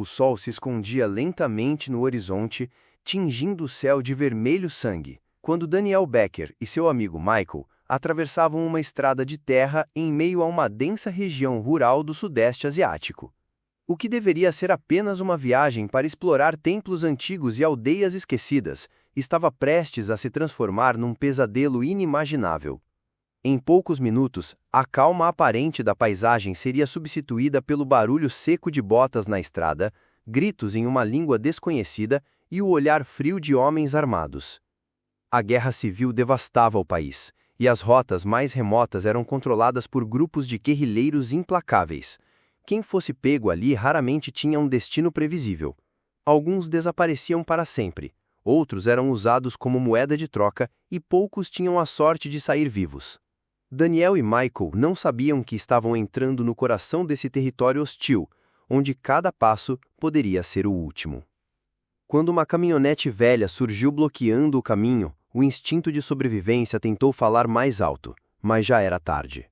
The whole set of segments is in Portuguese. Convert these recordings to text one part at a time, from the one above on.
O sol se escondia lentamente no horizonte, tingindo o céu de vermelho sangue, quando Daniel Becker e seu amigo Michael atravessavam uma estrada de terra em meio a uma densa região rural do Sudeste Asiático. O que deveria ser apenas uma viagem para explorar templos antigos e aldeias esquecidas, estava prestes a se transformar num pesadelo inimaginável. Em poucos minutos, a calma aparente da paisagem seria substituída pelo barulho seco de botas na estrada, gritos em uma língua desconhecida e o olhar frio de homens armados. A guerra civil devastava o país, e as rotas mais remotas eram controladas por grupos de guerrilheiros implacáveis. Quem fosse pego ali raramente tinha um destino previsível. Alguns desapareciam para sempre, outros eram usados como moeda de troca e poucos tinham a sorte de sair vivos. Daniel e Michael não sabiam que estavam entrando no coração desse território hostil, onde cada passo poderia ser o último. Quando uma caminhonete velha surgiu bloqueando o caminho, o instinto de sobrevivência tentou falar mais alto, mas já era tarde.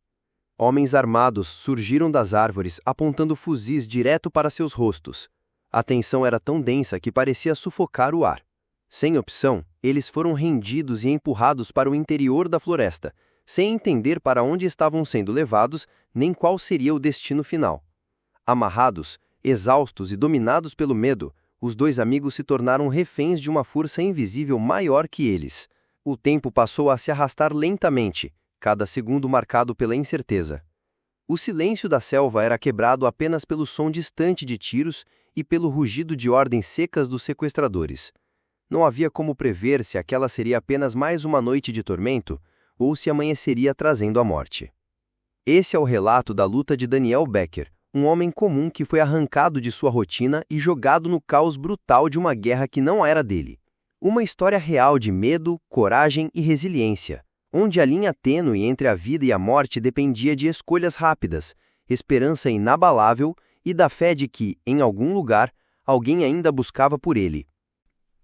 Homens armados surgiram das árvores apontando fuzis direto para seus rostos. A tensão era tão densa que parecia sufocar o ar. Sem opção, eles foram rendidos e empurrados para o interior da floresta, sem entender para onde estavam sendo levados nem qual seria o destino final. Amarrados, exaustos e dominados pelo medo, os dois amigos se tornaram reféns de uma força invisível maior que eles. O tempo passou a se arrastar lentamente, cada segundo marcado pela incerteza. O silêncio da selva era quebrado apenas pelo som distante de tiros e pelo rugido de ordens secas dos sequestradores. Não havia como prever se aquela seria apenas mais uma noite de tormento ou se amanheceria trazendo a morte. Esse é o relato da luta de Daniel Becker, um homem comum que foi arrancado de sua rotina e jogado no caos brutal de uma guerra que não era dele. Uma história real de medo, coragem e resiliência, onde a linha tênue entre a vida e a morte dependia de escolhas rápidas, esperança inabalável e da fé de que, em algum lugar, alguém ainda buscava por ele.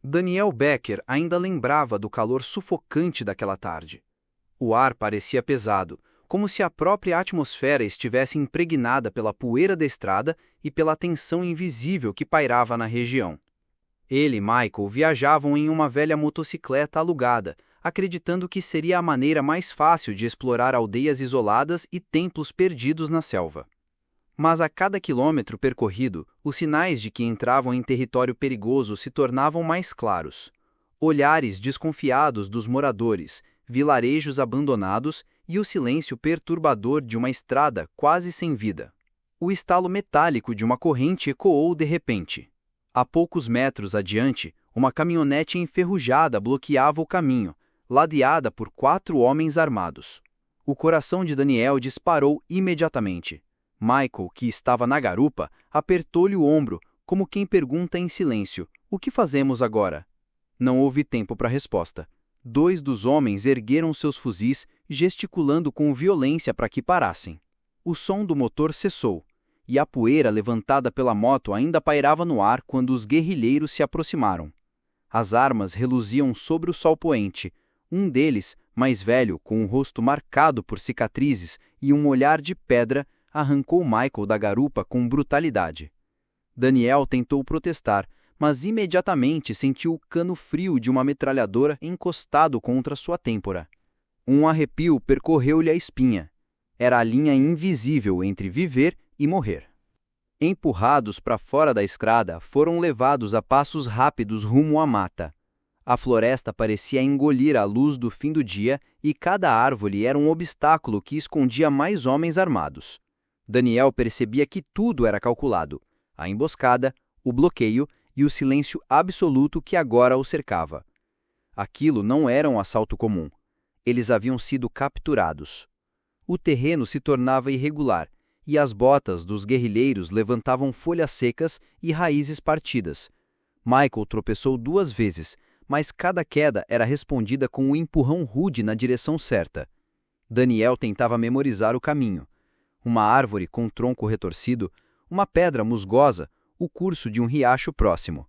Daniel Becker ainda lembrava do calor sufocante daquela tarde. O ar parecia pesado, como se a própria atmosfera estivesse impregnada pela poeira da estrada e pela tensão invisível que pairava na região. Ele e Michael viajavam em uma velha motocicleta alugada, acreditando que seria a maneira mais fácil de explorar aldeias isoladas e templos perdidos na selva. Mas a cada quilômetro percorrido, os sinais de que entravam em território perigoso se tornavam mais claros. Olhares desconfiados dos moradores, vilarejos abandonados e o silêncio perturbador de uma estrada quase sem vida. O estalo metálico de uma corrente ecoou de repente. A poucos metros adiante, uma caminhonete enferrujada bloqueava o caminho, ladeada por 4 homens armados. O coração de Daniel disparou imediatamente. Michael, que estava na garupa, apertou-lhe o ombro, como quem pergunta em silêncio: "O que fazemos agora?" Não houve tempo para resposta. 2 dos homens ergueram seus fuzis, gesticulando com violência para que parassem. O som do motor cessou, e a poeira levantada pela moto ainda pairava no ar quando os guerrilheiros se aproximaram. As armas reluziam sobre o sol poente. Um deles, mais velho, com o rosto marcado por cicatrizes e um olhar de pedra, arrancou Michael da garupa com brutalidade. Daniel tentou protestar, mas imediatamente sentiu o cano frio de uma metralhadora encostado contra sua têmpora. Um arrepio percorreu-lhe a espinha. Era a linha invisível entre viver e morrer. Empurrados para fora da estrada, foram levados a passos rápidos rumo à mata. A floresta parecia engolir a luz do fim do dia e cada árvore era um obstáculo que escondia mais homens armados. Daniel percebia que tudo era calculado: a emboscada, o bloqueio e o silêncio absoluto que agora o cercava. Aquilo não era um assalto comum. Eles haviam sido capturados. O terreno se tornava irregular, e as botas dos guerrilheiros levantavam folhas secas e raízes partidas. Michael tropeçou 2 vezes, mas cada queda era respondida com um empurrão rude na direção certa. Daniel tentava memorizar o caminho. Uma árvore com tronco retorcido, uma pedra musgosa, o curso de um riacho próximo.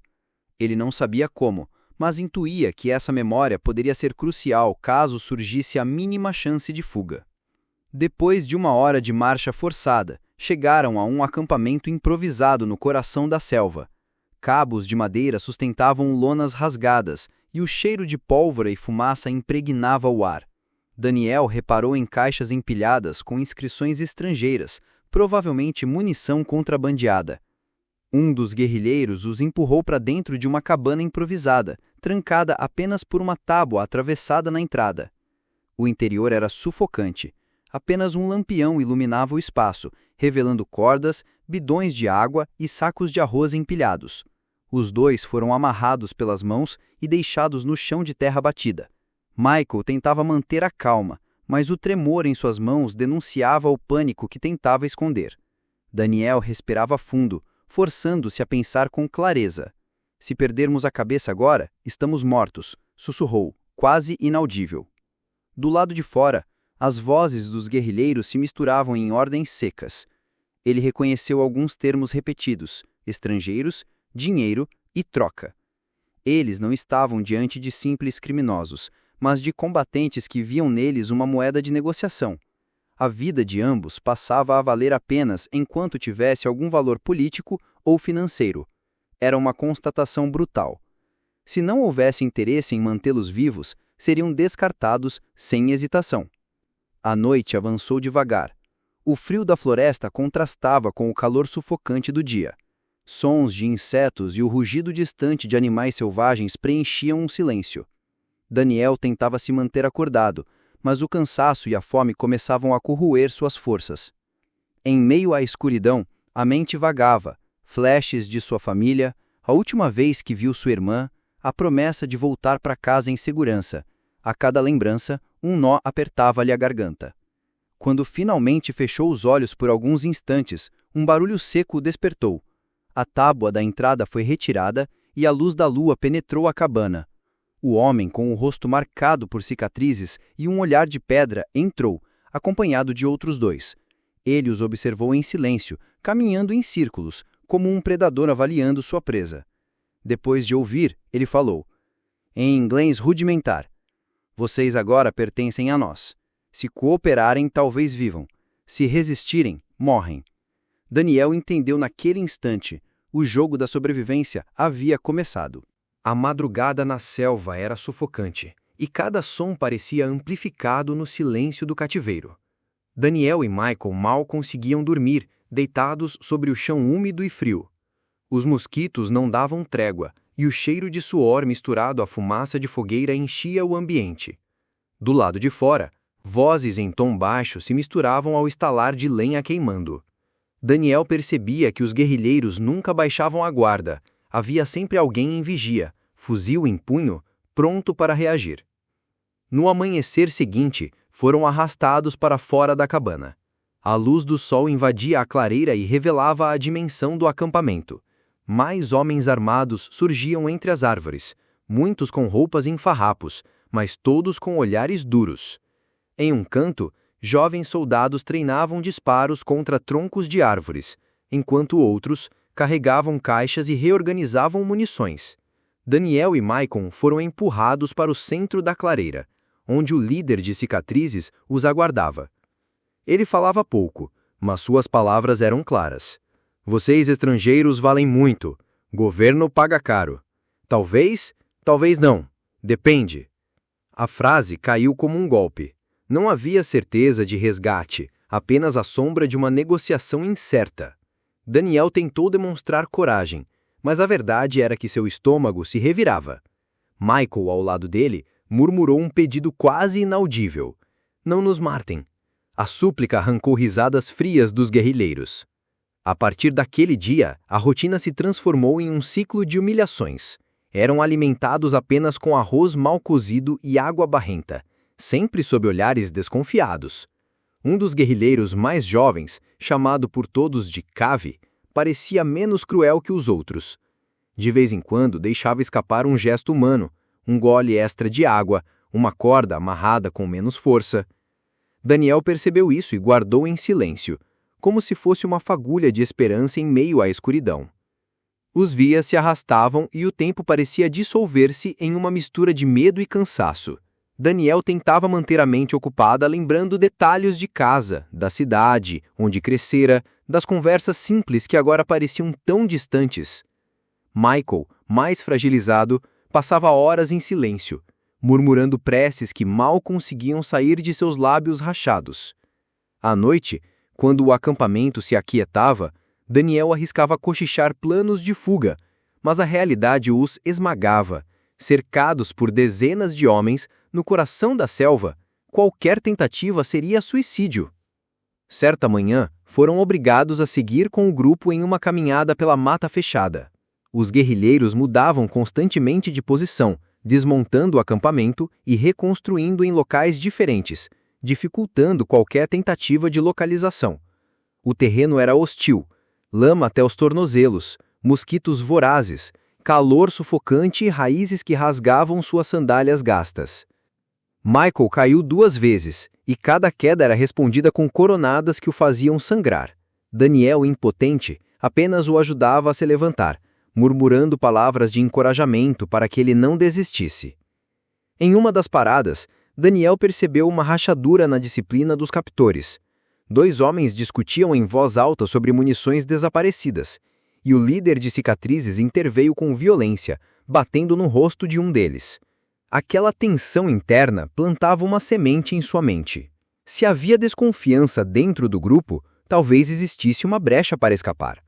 Ele não sabia como, mas intuía que essa memória poderia ser crucial caso surgisse a mínima chance de fuga. Depois de 1 hora de marcha forçada, chegaram a um acampamento improvisado no coração da selva. Cabos de madeira sustentavam lonas rasgadas, e o cheiro de pólvora e fumaça impregnava o ar. Daniel reparou em caixas empilhadas com inscrições estrangeiras, provavelmente munição contrabandeada. Um dos guerrilheiros os empurrou para dentro de uma cabana improvisada, trancada apenas por uma tábua atravessada na entrada. O interior era sufocante. Apenas um lampião iluminava o espaço, revelando cordas, bidões de água e sacos de arroz empilhados. Os dois foram amarrados pelas mãos e deixados no chão de terra batida. Michael tentava manter a calma, mas o tremor em suas mãos denunciava o pânico que tentava esconder. Daniel respirava fundo, forçando-se a pensar com clareza. Se perdermos a cabeça agora, estamos mortos, sussurrou, quase inaudível. Do lado de fora, as vozes dos guerrilheiros se misturavam em ordens secas. Ele reconheceu alguns termos repetidos: estrangeiros, dinheiro e troca. Eles não estavam diante de simples criminosos, mas de combatentes que viam neles uma moeda de negociação. A vida de ambos passava a valer apenas enquanto tivesse algum valor político ou financeiro. Era uma constatação brutal. Se não houvesse interesse em mantê-los vivos, seriam descartados sem hesitação. A noite avançou devagar. O frio da floresta contrastava com o calor sufocante do dia. Sons de insetos e o rugido distante de animais selvagens preenchiam um silêncio. Daniel tentava se manter acordado, mas o cansaço e a fome começavam a corroer suas forças. Em meio à escuridão, a mente vagava, flashes de sua família, a última vez que viu sua irmã, a promessa de voltar para casa em segurança. A cada lembrança, um nó apertava-lhe a garganta. Quando finalmente fechou os olhos por alguns instantes, um barulho seco o despertou. A tábua da entrada foi retirada e a luz da lua penetrou a cabana. O homem, com o rosto marcado por cicatrizes e um olhar de pedra, entrou, acompanhado de outros dois. Ele os observou em silêncio, caminhando em círculos, como um predador avaliando sua presa. Depois de ouvir, ele falou, em inglês rudimentar: "Vocês agora pertencem a nós. Se cooperarem, talvez vivam. Se resistirem, morrem." Daniel entendeu naquele instante. O jogo da sobrevivência havia começado. A madrugada na selva era sufocante, e cada som parecia amplificado no silêncio do cativeiro. Daniel e Michael mal conseguiam dormir, deitados sobre o chão úmido e frio. Os mosquitos não davam trégua, e o cheiro de suor misturado à fumaça de fogueira enchia o ambiente. Do lado de fora, vozes em tom baixo se misturavam ao estalar de lenha queimando. Daniel percebia que os guerrilheiros nunca baixavam a guarda. Havia sempre alguém em vigia, fuzil em punho, pronto para reagir. No amanhecer seguinte, foram arrastados para fora da cabana. A luz do sol invadia a clareira e revelava a dimensão do acampamento. Mais homens armados surgiam entre as árvores, muitos com roupas em farrapos, mas todos com olhares duros. Em um canto, jovens soldados treinavam disparos contra troncos de árvores, enquanto outros carregavam caixas e reorganizavam munições. Daniel e Michael foram empurrados para o centro da clareira, onde o líder de cicatrizes os aguardava. Ele falava pouco, mas suas palavras eram claras. Vocês estrangeiros valem muito. Governo paga caro. Talvez, talvez não. Depende. A frase caiu como um golpe. Não havia certeza de resgate, apenas a sombra de uma negociação incerta. Daniel tentou demonstrar coragem, mas a verdade era que seu estômago se revirava. Michael, ao lado dele, murmurou um pedido quase inaudível. Não nos matem. A súplica arrancou risadas frias dos guerrilheiros. A partir daquele dia, a rotina se transformou em um ciclo de humilhações. Eram alimentados apenas com arroz mal cozido e água barrenta, sempre sob olhares desconfiados. Um dos guerrilheiros mais jovens, chamado por todos de Cave, parecia menos cruel que os outros. De vez em quando deixava escapar um gesto humano, um gole extra de água, uma corda amarrada com menos força. Daniel percebeu isso e guardou em silêncio, como se fosse uma fagulha de esperança em meio à escuridão. Os vias se arrastavam e o tempo parecia dissolver-se em uma mistura de medo e cansaço. Daniel tentava manter a mente ocupada lembrando detalhes de casa, da cidade, onde crescera, das conversas simples que agora pareciam tão distantes. Michael, mais fragilizado, passava horas em silêncio, murmurando preces que mal conseguiam sair de seus lábios rachados. À noite, quando o acampamento se aquietava, Daniel arriscava cochichar planos de fuga, mas a realidade os esmagava. Cercados por dezenas de homens, no coração da selva, qualquer tentativa seria suicídio. Certa manhã, foram obrigados a seguir com o grupo em uma caminhada pela mata fechada. Os guerrilheiros mudavam constantemente de posição, desmontando o acampamento e reconstruindo em locais diferentes, dificultando qualquer tentativa de localização. O terreno era hostil, lama até os tornozelos, mosquitos vorazes, calor sufocante e raízes que rasgavam suas sandálias gastas. Michael caiu 2 vezes, e cada queda era respondida com coronadas que o faziam sangrar. Daniel, impotente, apenas o ajudava a se levantar, murmurando palavras de encorajamento para que ele não desistisse. Em uma das paradas, Daniel percebeu uma rachadura na disciplina dos captores. 2 homens discutiam em voz alta sobre munições desaparecidas, e o líder de cicatrizes interveio com violência, batendo no rosto de um deles. Aquela tensão interna plantava uma semente em sua mente. Se havia desconfiança dentro do grupo, talvez existisse uma brecha para escapar.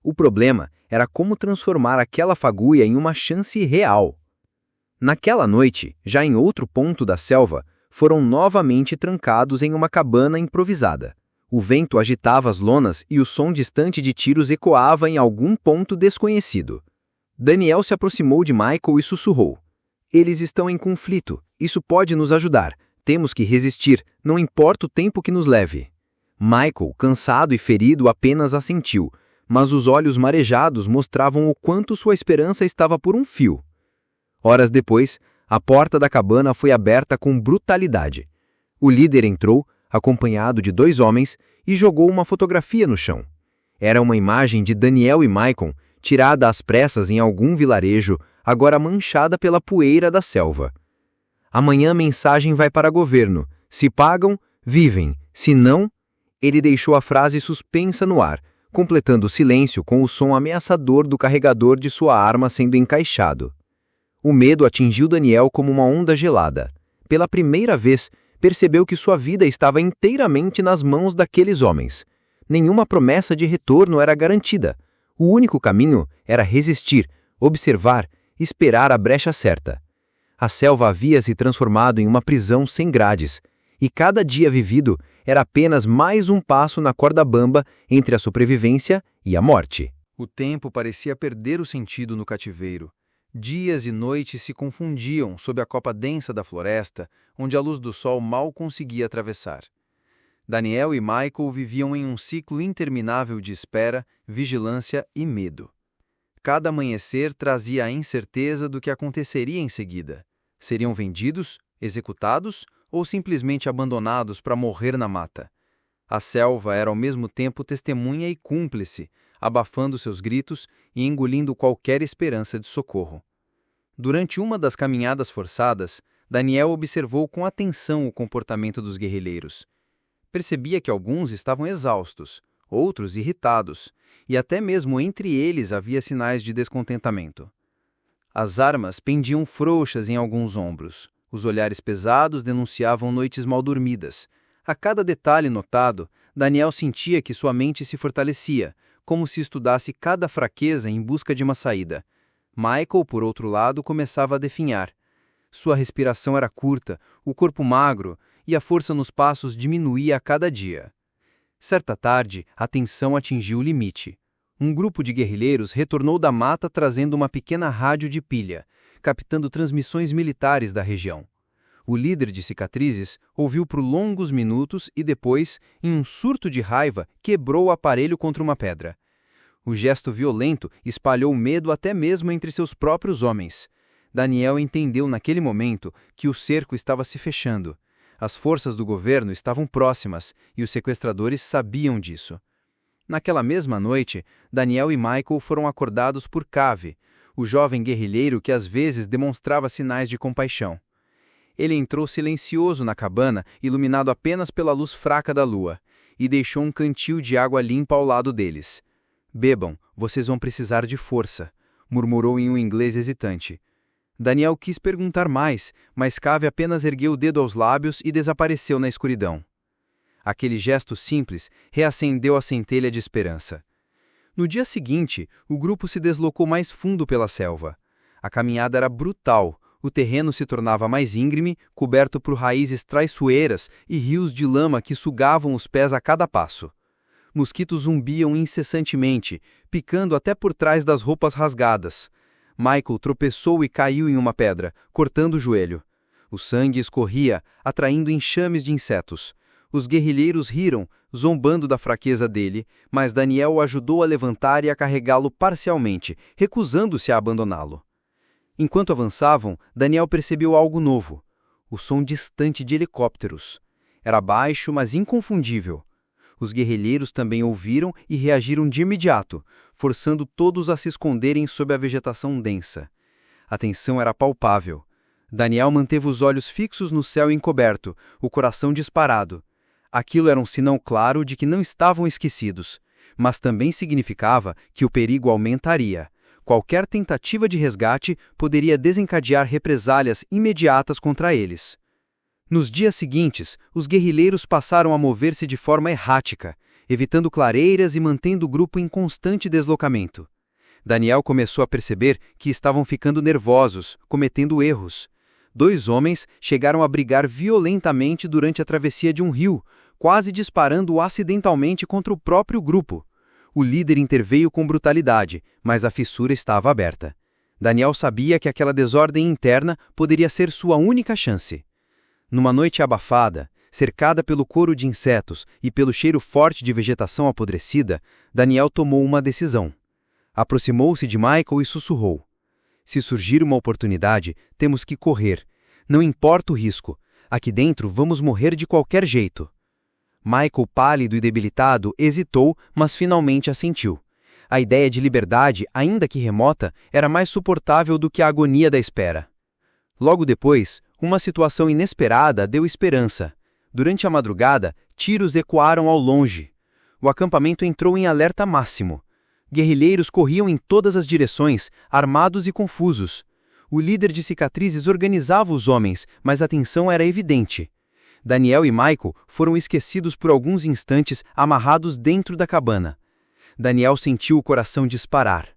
O problema era como transformar aquela fagulha em uma chance real. Naquela noite, já em outro ponto da selva, foram novamente trancados em uma cabana improvisada. O vento agitava as lonas e o som distante de tiros ecoava em algum ponto desconhecido. Daniel se aproximou de Michael e sussurrou: "Eles estão em conflito. Isso pode nos ajudar. Temos que resistir, não importa o tempo que nos leve." Michael, cansado e ferido, apenas assentiu, mas os olhos marejados mostravam o quanto sua esperança estava por um fio. Horas depois, a porta da cabana foi aberta com brutalidade. O líder entrou, acompanhado de 2 homens, e jogou uma fotografia no chão. Era uma imagem de Daniel e Michael, tirada às pressas em algum vilarejo, agora manchada pela poeira da selva. "Amanhã a mensagem vai para governo. Se pagam, vivem. Se não..." Ele deixou a frase suspensa no ar, completando o silêncio com o som ameaçador do carregador de sua arma sendo encaixado. O medo atingiu Daniel como uma onda gelada. Pela primeira vez, percebeu que sua vida estava inteiramente nas mãos daqueles homens. Nenhuma promessa de retorno era garantida. O único caminho era resistir, observar, esperar a brecha certa. A selva havia se transformado em uma prisão sem grades, e cada dia vivido era apenas mais um passo na corda bamba entre a sobrevivência e a morte. O tempo parecia perder o sentido no cativeiro. Dias e noites se confundiam sob a copa densa da floresta, onde a luz do sol mal conseguia atravessar. Daniel e Michael viviam em um ciclo interminável de espera, vigilância e medo. Cada amanhecer trazia a incerteza do que aconteceria em seguida. Seriam vendidos, executados ou simplesmente abandonados para morrer na mata? A selva era ao mesmo tempo testemunha e cúmplice, abafando seus gritos e engolindo qualquer esperança de socorro. Durante uma das caminhadas forçadas, Daniel observou com atenção o comportamento dos guerrilheiros. Percebia que alguns estavam exaustos, outros irritados, e até mesmo entre eles havia sinais de descontentamento. As armas pendiam frouxas em alguns ombros. Os olhares pesados denunciavam noites mal dormidas. A cada detalhe notado, Daniel sentia que sua mente se fortalecia, como se estudasse cada fraqueza em busca de uma saída. Michael, por outro lado, começava a definhar. Sua respiração era curta, o corpo magro, e a força nos passos diminuía a cada dia. Certa tarde, a tensão atingiu o limite. Um grupo de guerrilheiros retornou da mata trazendo uma pequena rádio de pilha, captando transmissões militares da região. O líder de cicatrizes ouviu por longos minutos e depois, em um surto de raiva, quebrou o aparelho contra uma pedra. O gesto violento espalhou medo até mesmo entre seus próprios homens. Daniel entendeu naquele momento que o cerco estava se fechando. As forças do governo estavam próximas e os sequestradores sabiam disso. Naquela mesma noite, Daniel e Michael foram acordados por Cave, o jovem guerrilheiro que às vezes demonstrava sinais de compaixão. Ele entrou silencioso na cabana, iluminado apenas pela luz fraca da lua, e deixou um cantil de água limpa ao lado deles. "Bebam, vocês vão precisar de força", murmurou em um inglês hesitante. Daniel quis perguntar mais, mas Cave apenas ergueu o dedo aos lábios e desapareceu na escuridão. Aquele gesto simples reacendeu a centelha de esperança. No dia seguinte, o grupo se deslocou mais fundo pela selva. A caminhada era brutal, o terreno se tornava mais íngreme, coberto por raízes traiçoeiras e rios de lama que sugavam os pés a cada passo. Mosquitos zumbiam incessantemente, picando até por trás das roupas rasgadas. Michael tropeçou e caiu em uma pedra, cortando o joelho. O sangue escorria, atraindo enxames de insetos. Os guerrilheiros riram, zombando da fraqueza dele, mas Daniel o ajudou a levantar e a carregá-lo parcialmente, recusando-se a abandoná-lo. Enquanto avançavam, Daniel percebeu algo novo. O som distante de helicópteros. Era baixo, mas inconfundível. Os guerrilheiros também ouviram e reagiram de imediato, forçando todos a se esconderem sob a vegetação densa. A tensão era palpável. Daniel manteve os olhos fixos no céu encoberto, o coração disparado. Aquilo era um sinal claro de que não estavam esquecidos, mas também significava que o perigo aumentaria. Qualquer tentativa de resgate poderia desencadear represálias imediatas contra eles. Nos dias seguintes, os guerrilheiros passaram a mover-se de forma errática, evitando clareiras e mantendo o grupo em constante deslocamento. Daniel começou a perceber que estavam ficando nervosos, cometendo erros. 2 homens chegaram a brigar violentamente durante a travessia de um rio, quase disparando acidentalmente contra o próprio grupo. O líder interveio com brutalidade, mas a fissura estava aberta. Daniel sabia que aquela desordem interna poderia ser sua única chance. Numa noite abafada, cercada pelo coro de insetos e pelo cheiro forte de vegetação apodrecida, Daniel tomou uma decisão. Aproximou-se de Michael e sussurrou: "Se surgir uma oportunidade, temos que correr. Não importa o risco. Aqui dentro vamos morrer de qualquer jeito." Michael, pálido e debilitado, hesitou, mas finalmente assentiu. A ideia de liberdade, ainda que remota, era mais suportável do que a agonia da espera. Logo depois, uma situação inesperada deu esperança. Durante a madrugada, tiros ecoaram ao longe. O acampamento entrou em alerta máximo. Guerrilheiros corriam em todas as direções, armados e confusos. O líder de cicatrizes organizava os homens, mas a tensão era evidente. Daniel e Michael foram esquecidos por alguns instantes, amarrados dentro da cabana. Daniel sentiu o coração disparar.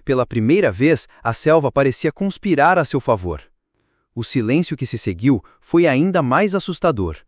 Pela primeira vez, a selva parecia conspirar a seu favor. O silêncio que se seguiu foi ainda mais assustador.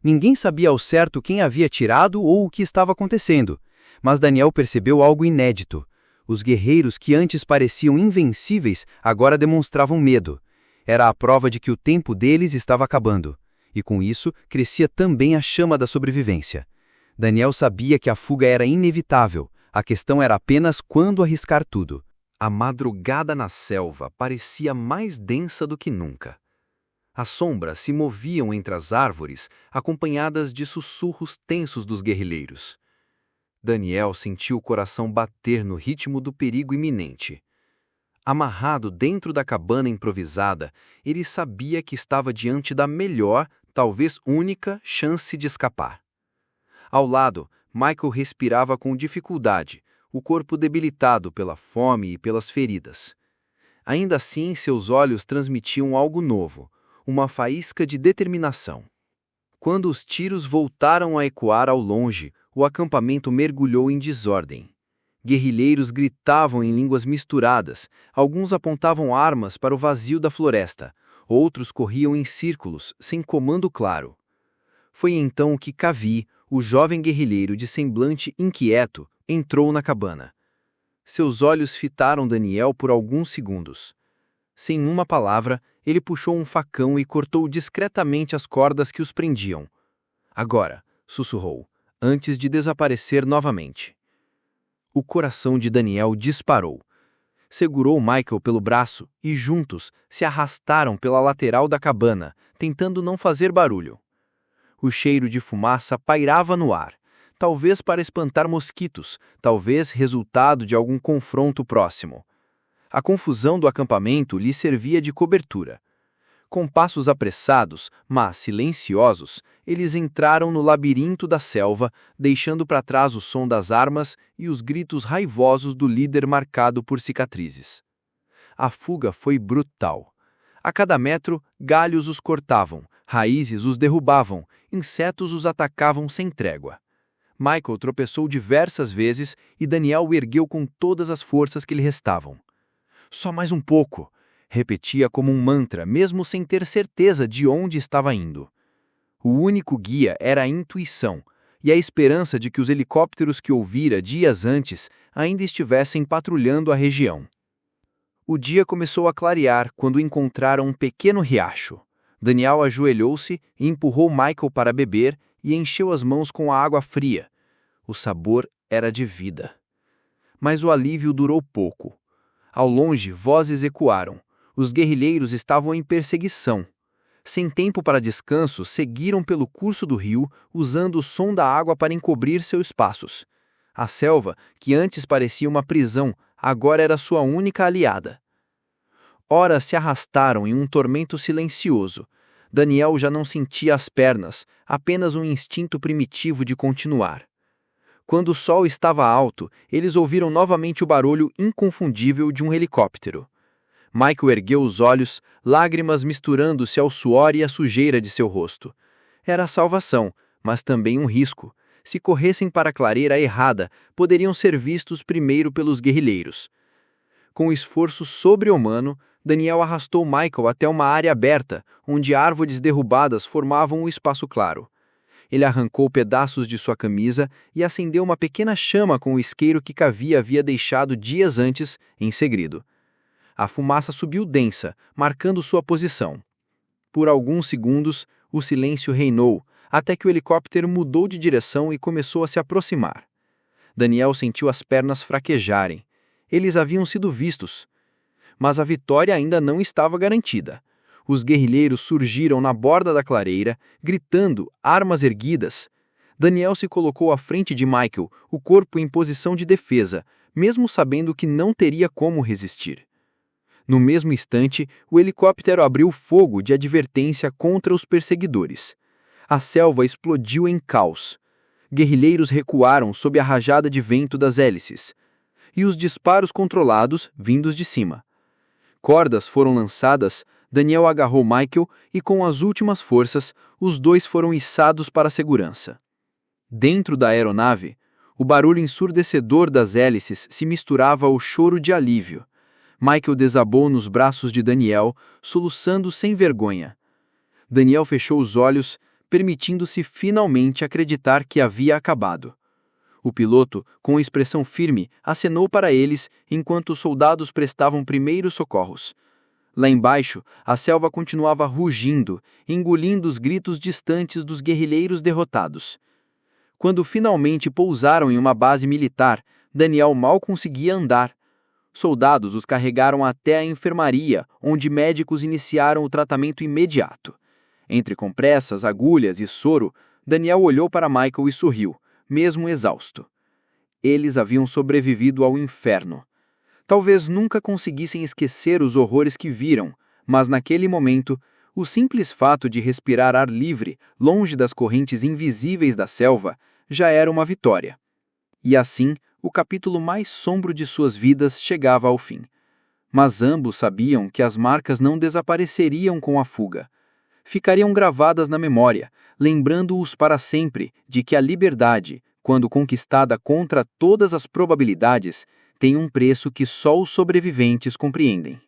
Ninguém sabia ao certo quem havia atirado ou o que estava acontecendo, mas Daniel percebeu algo inédito. Os guerreiros que antes pareciam invencíveis agora demonstravam medo. Era a prova de que o tempo deles estava acabando. E com isso, crescia também a chama da sobrevivência. Daniel sabia que a fuga era inevitável, a questão era apenas quando arriscar tudo. A madrugada na selva parecia mais densa do que nunca. As sombras se moviam entre as árvores, acompanhadas de sussurros tensos dos guerrilheiros. Daniel sentiu o coração bater no ritmo do perigo iminente. Amarrado dentro da cabana improvisada, ele sabia que estava diante da melhor, talvez única, chance de escapar. Ao lado, Michael respirava com dificuldade, o corpo debilitado pela fome e pelas feridas. Ainda assim, seus olhos transmitiam algo novo, uma faísca de determinação. Quando os tiros voltaram a ecoar ao longe, o acampamento mergulhou em desordem. Guerrilheiros gritavam em línguas misturadas, alguns apontavam armas para o vazio da floresta, outros corriam em círculos, sem comando claro. Foi então que Cavi, o jovem guerrilheiro de semblante inquieto, entrou na cabana. Seus olhos fitaram Daniel por alguns segundos. Sem uma palavra, ele puxou um facão e cortou discretamente as cordas que os prendiam. "Agora", sussurrou, antes de desaparecer novamente. O coração de Daniel disparou. Segurou Michael pelo braço e juntos se arrastaram pela lateral da cabana, tentando não fazer barulho. O cheiro de fumaça pairava no ar, talvez para espantar mosquitos, talvez resultado de algum confronto próximo. A confusão do acampamento lhe servia de cobertura. Com passos apressados, mas silenciosos, eles entraram no labirinto da selva, deixando para trás o som das armas e os gritos raivosos do líder marcado por cicatrizes. A fuga foi brutal. A cada metro, galhos os cortavam, raízes os derrubavam, insetos os atacavam sem trégua. Michael tropeçou diversas vezes e Daniel o ergueu com todas as forças que lhe restavam. Só mais um pouco, repetia como um mantra, mesmo sem ter certeza de onde estava indo. O único guia era a intuição e a esperança de que os helicópteros que ouvira dias antes ainda estivessem patrulhando a região. O dia começou a clarear quando encontraram um pequeno riacho. Daniel ajoelhou-se e empurrou Michael para beber e encheu as mãos com a água fria. O sabor era de vida. Mas o alívio durou pouco. Ao longe, vozes ecoaram. Os guerrilheiros estavam em perseguição. Sem tempo para descanso, seguiram pelo curso do rio, usando o som da água para encobrir seus passos. A selva, que antes parecia uma prisão, agora era sua única aliada. Horas se arrastaram em um tormento silencioso. Daniel já não sentia as pernas, apenas um instinto primitivo de continuar. Quando o sol estava alto, eles ouviram novamente o barulho inconfundível de um helicóptero. Michael ergueu os olhos, lágrimas misturando-se ao suor e à sujeira de seu rosto. Era a salvação, mas também um risco. Se corressem para a clareira errada, poderiam ser vistos primeiro pelos guerrilheiros. Com esforço sobre-humano, Daniel arrastou Michael até uma área aberta, onde árvores derrubadas formavam um espaço claro. Ele arrancou pedaços de sua camisa e acendeu uma pequena chama com o isqueiro que Kavi havia deixado dias antes, em segredo. A fumaça subiu densa, marcando sua posição. Por alguns segundos, o silêncio reinou, até que o helicóptero mudou de direção e começou a se aproximar. Daniel sentiu as pernas fraquejarem. Eles haviam sido vistos. Mas a vitória ainda não estava garantida. Os guerrilheiros surgiram na borda da clareira, gritando, armas erguidas. Daniel se colocou à frente de Michael, o corpo em posição de defesa, mesmo sabendo que não teria como resistir. No mesmo instante, o helicóptero abriu fogo de advertência contra os perseguidores. A selva explodiu em caos. Guerrilheiros recuaram sob a rajada de vento das hélices. E os disparos controlados, vindos de cima. Cordas foram lançadas, Daniel agarrou Michael e, com as últimas forças, os dois foram içados para a segurança. Dentro da aeronave, o barulho ensurdecedor das hélices se misturava ao choro de alívio. Michael desabou nos braços de Daniel, soluçando sem vergonha. Daniel fechou os olhos, permitindo-se finalmente acreditar que havia acabado. O piloto, com expressão firme, acenou para eles enquanto os soldados prestavam primeiros socorros. Lá embaixo, a selva continuava rugindo, engolindo os gritos distantes dos guerrilheiros derrotados. Quando finalmente pousaram em uma base militar, Daniel mal conseguia andar. Soldados os carregaram até a enfermaria, onde médicos iniciaram o tratamento imediato. Entre compressas, agulhas e soro, Daniel olhou para Michael e sorriu, mesmo exausto. Eles haviam sobrevivido ao inferno. Talvez nunca conseguissem esquecer os horrores que viram, mas naquele momento, o simples fato de respirar ar livre, longe das correntes invisíveis da selva, já era uma vitória. E assim, o capítulo mais sombro de suas vidas chegava ao fim. Mas ambos sabiam que as marcas não desapareceriam com a fuga. Ficariam gravadas na memória, lembrando-os para sempre de que a liberdade, quando conquistada contra todas as probabilidades, tem um preço que só os sobreviventes compreendem.